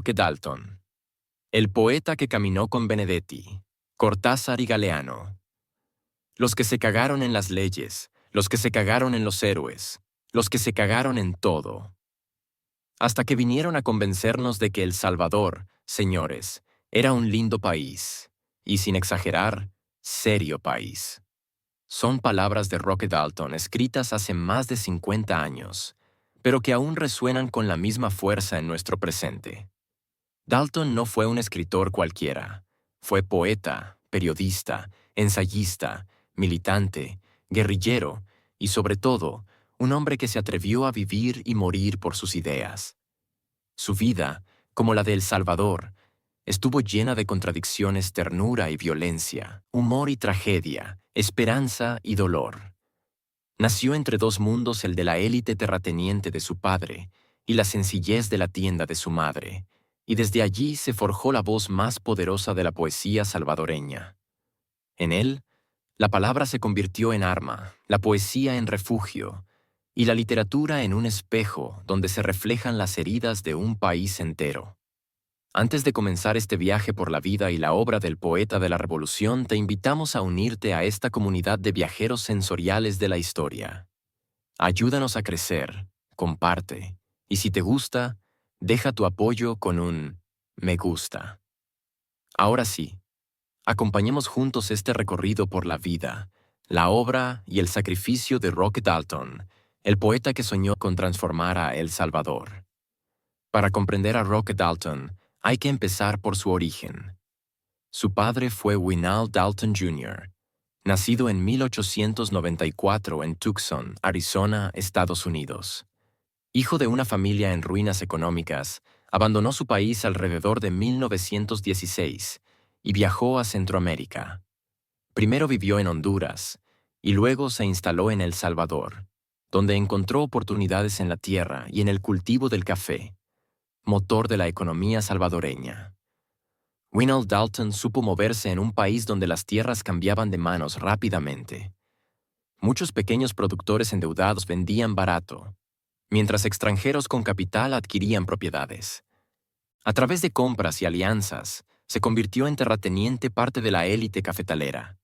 Roque Dalton, el poeta que caminó con Benedetti, Cortázar y Galeano. Los que se cagaron en las leyes, los que se cagaron en los héroes, los que se cagaron en todo. Hasta que vinieron a convencernos de que El Salvador, señores, era un lindo país, y sin exagerar, serio país. Son palabras de Roque Dalton escritas hace más de 50 años, pero que aún resuenan con la misma fuerza en nuestro presente. Dalton no fue un escritor cualquiera. Fue poeta, periodista, ensayista, militante, guerrillero y, sobre todo, un hombre que se atrevió a vivir y morir por sus ideas. Su vida, como la de El Salvador, estuvo llena de contradicciones, ternura y violencia, humor y tragedia, esperanza y dolor. Nació entre dos mundos, el de la élite terrateniente de su padre y la sencillez de la tienda de su madre, y desde allí se forjó la voz más poderosa de la poesía salvadoreña. En él, la palabra se convirtió en arma, la poesía en refugio, y la literatura en un espejo donde se reflejan las heridas de un país entero. Antes de comenzar este viaje por la vida y la obra del poeta de la Revolución, te invitamos a unirte a esta comunidad de viajeros sensoriales de la historia. Ayúdanos a crecer, comparte, y si te gusta, deja tu apoyo con un me gusta. Ahora sí, acompañemos juntos este recorrido por la vida, la obra y el sacrificio de Roque Dalton, el poeta que soñó con transformar a El Salvador. Para comprender a Roque Dalton, hay que empezar por su origen. Su padre fue Winald Dalton Jr., nacido en 1894 en Tucson, Arizona, Estados Unidos. Hijo de una familia en ruinas económicas, abandonó su país alrededor de 1916 y viajó a Centroamérica. Primero vivió en Honduras y luego se instaló en El Salvador, donde encontró oportunidades en la tierra y en el cultivo del café, motor de la economía salvadoreña. Winald Dalton supo moverse en un país donde las tierras cambiaban de manos rápidamente. Muchos pequeños productores endeudados vendían barato, mientras extranjeros con capital adquirían propiedades. A través de compras y alianzas, se convirtió en terrateniente parte de la élite cafetalera.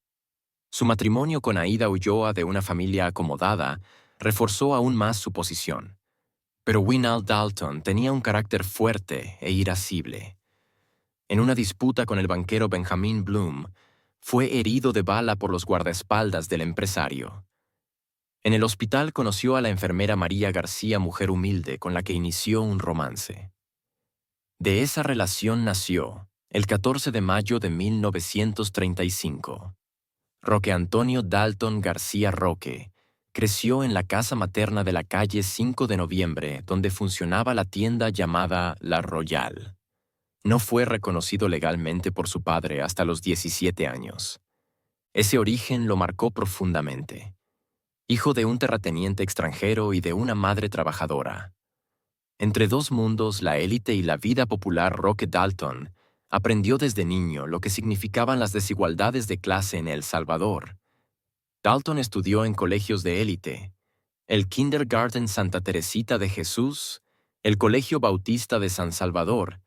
Su matrimonio con Aida Ulloa, de una familia acomodada, reforzó aún más su posición. Pero Winald Dalton tenía un carácter fuerte e irascible. En una disputa con el banquero Benjamin Bloom, fue herido de bala por los guardaespaldas del empresario. En el hospital conoció a la enfermera María García, mujer humilde con la que inició un romance. De esa relación nació, el 14 de mayo de 1935. Roque Antonio Dalton García Roque creció en la casa materna de la calle 5 de Noviembre, donde funcionaba la tienda llamada La Royal. No fue reconocido legalmente por su padre hasta los 17 años. Ese origen lo marcó profundamente. Hijo de un terrateniente extranjero y de una madre trabajadora. Entre dos mundos, la élite y la vida popular, Roque Dalton aprendió desde niño lo que significaban las desigualdades de clase en El Salvador. Dalton estudió en colegios de élite, el Kindergarten Santa Teresita de Jesús, el Colegio Bautista de San Salvador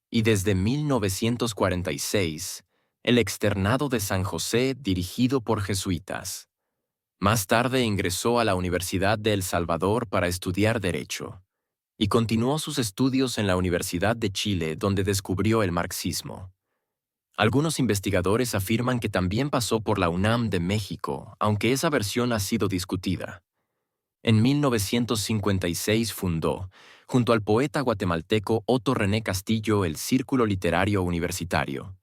y desde 1946, el Externado de San José dirigido por jesuitas. Más tarde ingresó a la Universidad de El Salvador para estudiar Derecho y continuó sus estudios en la Universidad de Chile, donde descubrió el marxismo. Algunos investigadores afirman que también pasó por la UNAM de México, aunque esa versión ha sido discutida. En 1956 fundó, junto al poeta guatemalteco Otto René Castillo, el Círculo Literario Universitario.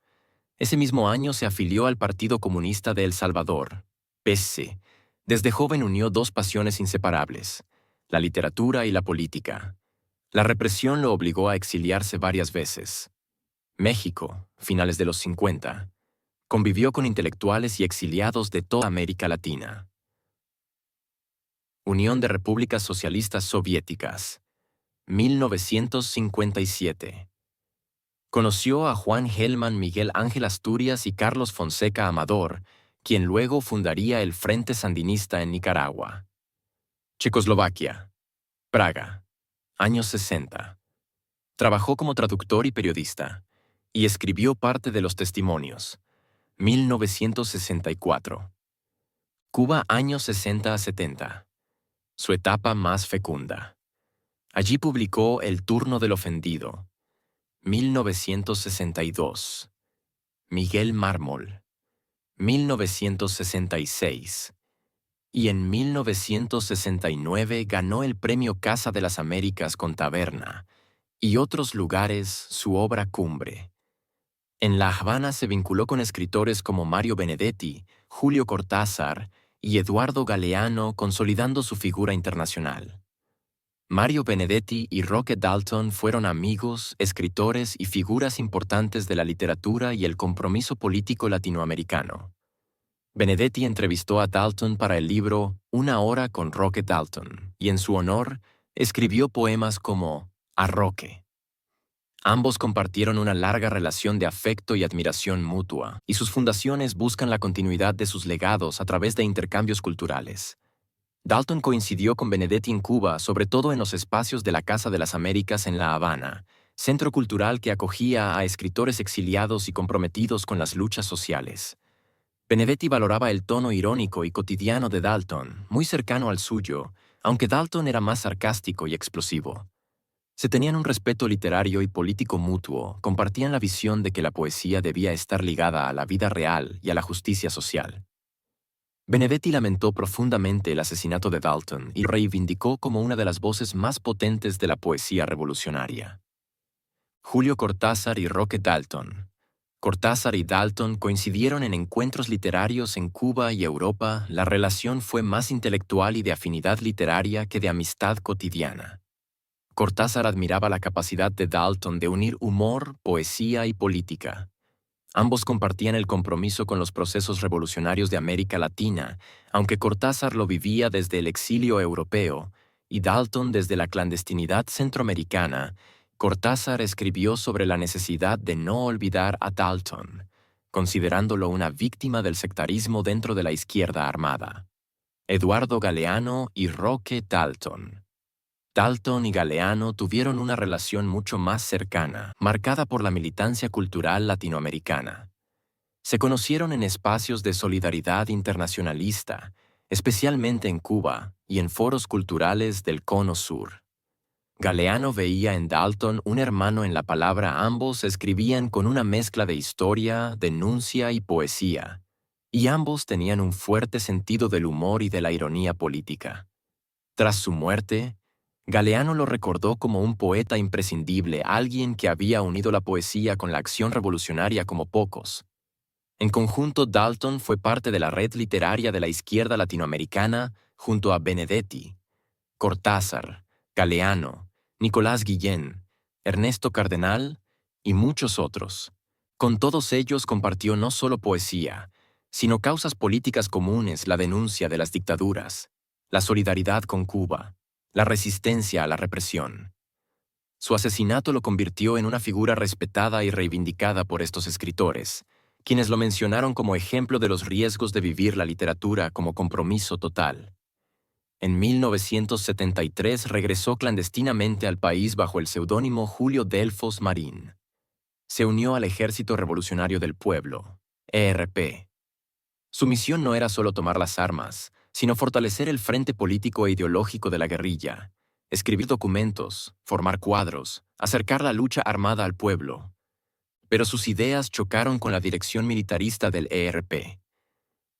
Ese mismo año se afilió al Partido Comunista de El Salvador, PC. Desde joven unió dos pasiones inseparables, la literatura y la política. La represión lo obligó a exiliarse varias veces. México, finales de los 50. Convivió con intelectuales y exiliados de toda América Latina. Unión de Repúblicas Socialistas Soviéticas, 1957. Conoció a Juan Gelman, Miguel Ángel Asturias y Carlos Fonseca Amador, quien luego fundaría el Frente Sandinista en Nicaragua. Checoslovaquia. Praga. Años 60. Trabajó como traductor y periodista, y escribió parte de los testimonios. 1964. Cuba, años 60 a 70. Su etapa más fecunda. Allí publicó El turno del ofendido. 1962. Miguel Mármol. 1966. Y en 1969 ganó el Premio Casa de las Américas con Taberna, y otros lugares su obra cumbre. En La Habana se vinculó con escritores como Mario Benedetti, Julio Cortázar y Eduardo Galeano, consolidando su figura internacional. Mario Benedetti y Roque Dalton fueron amigos, escritores y figuras importantes de la literatura y el compromiso político latinoamericano. Benedetti entrevistó a Dalton para el libro Una hora con Roque Dalton, y en su honor escribió poemas como A Roque. Ambos compartieron una larga relación de afecto y admiración mutua, y sus fundaciones buscan la continuidad de sus legados a través de intercambios culturales. Dalton coincidió con Benedetti en Cuba, sobre todo en los espacios de la Casa de las Américas en La Habana, centro cultural que acogía a escritores exiliados y comprometidos con las luchas sociales. Benedetti valoraba el tono irónico y cotidiano de Dalton, muy cercano al suyo, aunque Dalton era más sarcástico y explosivo. Se tenían un respeto literario y político mutuo, compartían la visión de que la poesía debía estar ligada a la vida real y a la justicia social. Benedetti lamentó profundamente el asesinato de Dalton y reivindicó como una de las voces más potentes de la poesía revolucionaria. Julio Cortázar y Roque Dalton. Cortázar y Dalton coincidieron en encuentros literarios en Cuba y Europa. La relación fue más intelectual y de afinidad literaria que de amistad cotidiana. Cortázar admiraba la capacidad de Dalton de unir humor, poesía y política. Ambos compartían el compromiso con los procesos revolucionarios de América Latina, aunque Cortázar lo vivía desde el exilio europeo y Dalton desde la clandestinidad centroamericana. Cortázar escribió sobre la necesidad de no olvidar a Dalton, considerándolo una víctima del sectarismo dentro de la izquierda armada. Eduardo Galeano y Roque Dalton. Dalton y Galeano tuvieron una relación mucho más cercana, marcada por la militancia cultural latinoamericana. Se conocieron en espacios de solidaridad internacionalista, especialmente en Cuba y en foros culturales del Cono Sur. Galeano veía en Dalton un hermano en la palabra. Ambos escribían con una mezcla de historia, denuncia y poesía, y ambos tenían un fuerte sentido del humor y de la ironía política. Tras su muerte, Galeano lo recordó como un poeta imprescindible, alguien que había unido la poesía con la acción revolucionaria como pocos. En conjunto, Dalton fue parte de la red literaria de la izquierda latinoamericana junto a Benedetti, Cortázar, Galeano, Nicolás Guillén, Ernesto Cardenal y muchos otros. Con todos ellos compartió no solo poesía, sino causas políticas comunes, la denuncia de las dictaduras, la solidaridad con Cuba, la resistencia a la represión. Su asesinato lo convirtió en una figura respetada y reivindicada por estos escritores, quienes lo mencionaron como ejemplo de los riesgos de vivir la literatura como compromiso total. En 1973 regresó clandestinamente al país bajo el seudónimo Julio Delfos Marín. Se unió al Ejército Revolucionario del Pueblo, ERP. Su misión no era solo tomar las armas, sino fortalecer el frente político e ideológico de la guerrilla, escribir documentos, formar cuadros, acercar la lucha armada al pueblo. Pero sus ideas chocaron con la dirección militarista del ERP.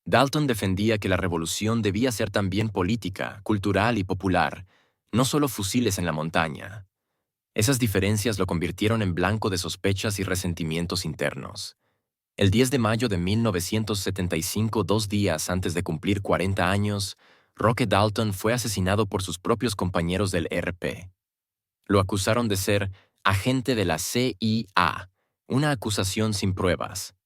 Dalton defendía que la revolución debía ser también política, cultural y popular, no solo fusiles en la montaña. Esas diferencias lo convirtieron en blanco de sospechas y resentimientos internos. El 10 de mayo de 1975, 2 días antes de cumplir 40 años, Roque Dalton fue asesinado por sus propios compañeros del ERP. Lo acusaron de ser agente de la CIA, una acusación sin pruebas.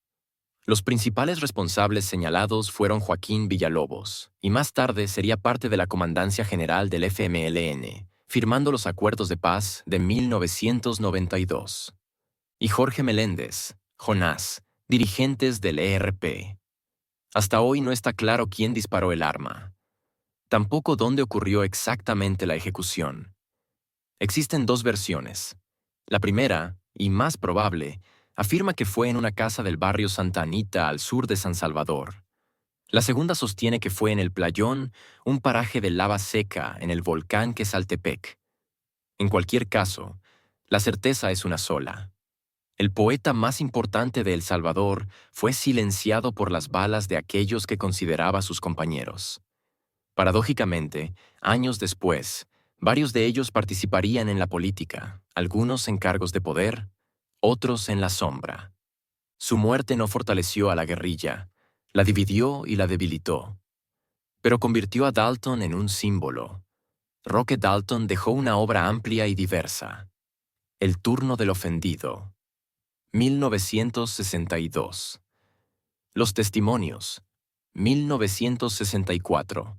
Los principales responsables señalados fueron Joaquín Villalobos, y más tarde sería parte de la Comandancia General del FMLN, firmando los acuerdos de paz de 1992. Y Jorge Meléndez, Jonás, dirigentes del ERP. Hasta hoy no está claro quién disparó el arma. Tampoco dónde ocurrió exactamente la ejecución. Existen dos versiones. La primera, y más probable, afirma que fue en una casa del barrio Santa Anita al sur de San Salvador. La segunda sostiene que fue en el Playón, un paraje de lava seca en el volcán Quesaltepec. En cualquier caso, la certeza es una sola. El poeta más importante de El Salvador fue silenciado por las balas de aquellos que consideraba sus compañeros. Paradójicamente, años después, varios de ellos participarían en la política, algunos en cargos de poder, otros en la sombra. Su muerte no fortaleció a la guerrilla, la dividió y la debilitó, pero convirtió a Dalton en un símbolo. Roque Dalton dejó una obra amplia y diversa. El turno del ofendido, 1962. Los testimonios, 1964.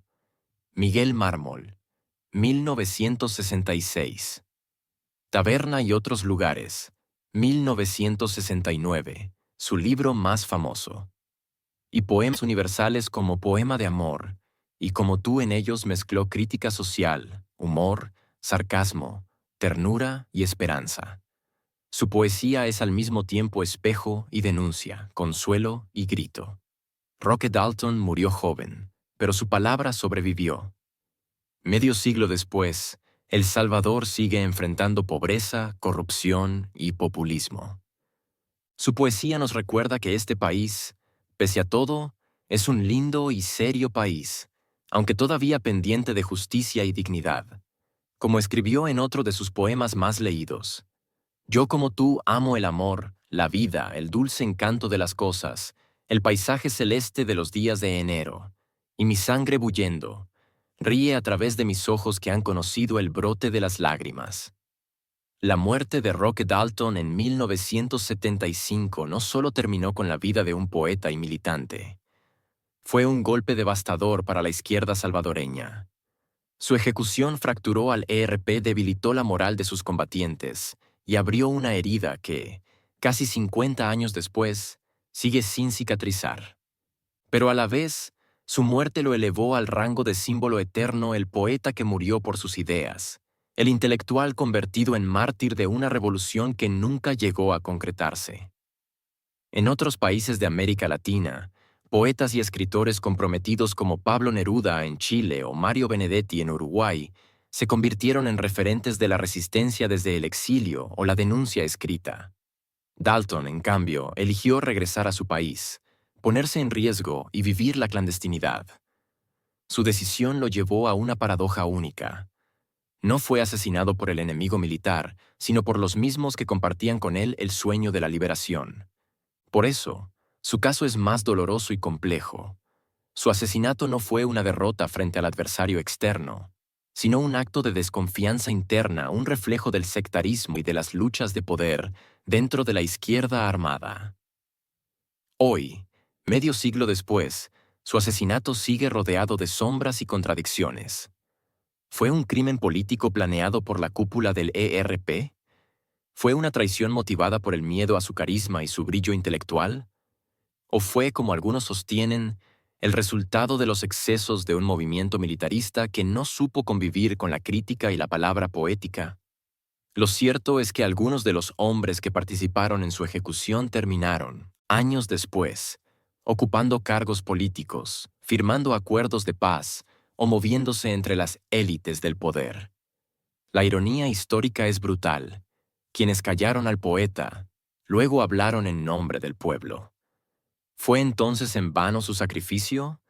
Miguel Mármol, 1966. Taberna y otros lugares, 1969, su libro más famoso. Y poemas universales como Poema de Amor, y como tú en ellos mezcló crítica social, humor, sarcasmo, ternura y esperanza. Su poesía es al mismo tiempo espejo y denuncia, consuelo y grito. Roque Dalton murió joven, pero su palabra sobrevivió. Medio siglo después, El Salvador sigue enfrentando pobreza, corrupción y populismo. Su poesía nos recuerda que este país, pese a todo, es un lindo y serio país, aunque todavía pendiente de justicia y dignidad. Como escribió en otro de sus poemas más leídos: yo como tú amo el amor, la vida, el dulce encanto de las cosas, el paisaje celeste de los días de enero, y mi sangre bullendo ríe a través de mis ojos que han conocido el brote de las lágrimas. La muerte de Roque Dalton en 1975 no solo terminó con la vida de un poeta y militante. Fue un golpe devastador para la izquierda salvadoreña. Su ejecución fracturó al ERP, debilitó la moral de sus combatientes y abrió una herida que, casi 50 años después, sigue sin cicatrizar. Pero a la vez, su muerte lo elevó al rango de símbolo eterno, el poeta que murió por sus ideas, el intelectual convertido en mártir de una revolución que nunca llegó a concretarse. En otros países de América Latina, poetas y escritores comprometidos como Pablo Neruda en Chile o Mario Benedetti en Uruguay se convirtieron en referentes de la resistencia desde el exilio o la denuncia escrita. Dalton, en cambio, eligió regresar a su país, ponerse en riesgo y vivir la clandestinidad. Su decisión lo llevó a una paradoja única. No fue asesinado por el enemigo militar, sino por los mismos que compartían con él el sueño de la liberación. Por eso, su caso es más doloroso y complejo. Su asesinato no fue una derrota frente al adversario externo, sino un acto de desconfianza interna, un reflejo del sectarismo y de las luchas de poder dentro de la izquierda armada. Hoy, medio siglo después, su asesinato sigue rodeado de sombras y contradicciones. ¿Fue un crimen político planeado por la cúpula del ERP? ¿Fue una traición motivada por el miedo a su carisma y su brillo intelectual? ¿O fue, como algunos sostienen, el resultado de los excesos de un movimiento militarista que no supo convivir con la crítica y la palabra poética? Lo cierto es que algunos de los hombres que participaron en su ejecución terminaron, años después, ocupando cargos políticos, firmando acuerdos de paz o moviéndose entre las élites del poder. La ironía histórica es brutal. Quienes callaron al poeta, luego hablaron en nombre del pueblo. ¿Fue entonces en vano su sacrificio?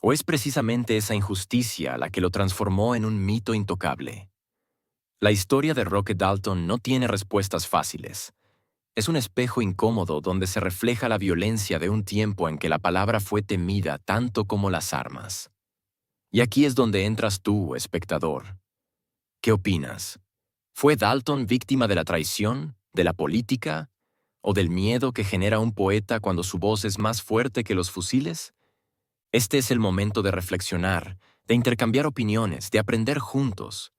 ¿O es precisamente esa injusticia la que lo transformó en un mito intocable? La historia de Roque Dalton no tiene respuestas fáciles. Es un espejo incómodo donde se refleja la violencia de un tiempo en que la palabra fue temida tanto como las armas. Y aquí es donde entras tú, espectador. ¿Qué opinas? ¿Fue Dalton víctima de la traición, de la política, o del miedo que genera un poeta cuando su voz es más fuerte que los fusiles? Este es el momento de reflexionar, de intercambiar opiniones, de aprender juntos.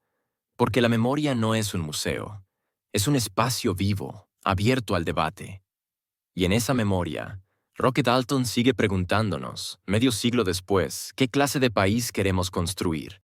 Porque la memoria no es un museo, es un espacio vivo, abierto al debate. Y en esa memoria, Roque Dalton sigue preguntándonos, medio siglo después, ¿qué clase de país queremos construir?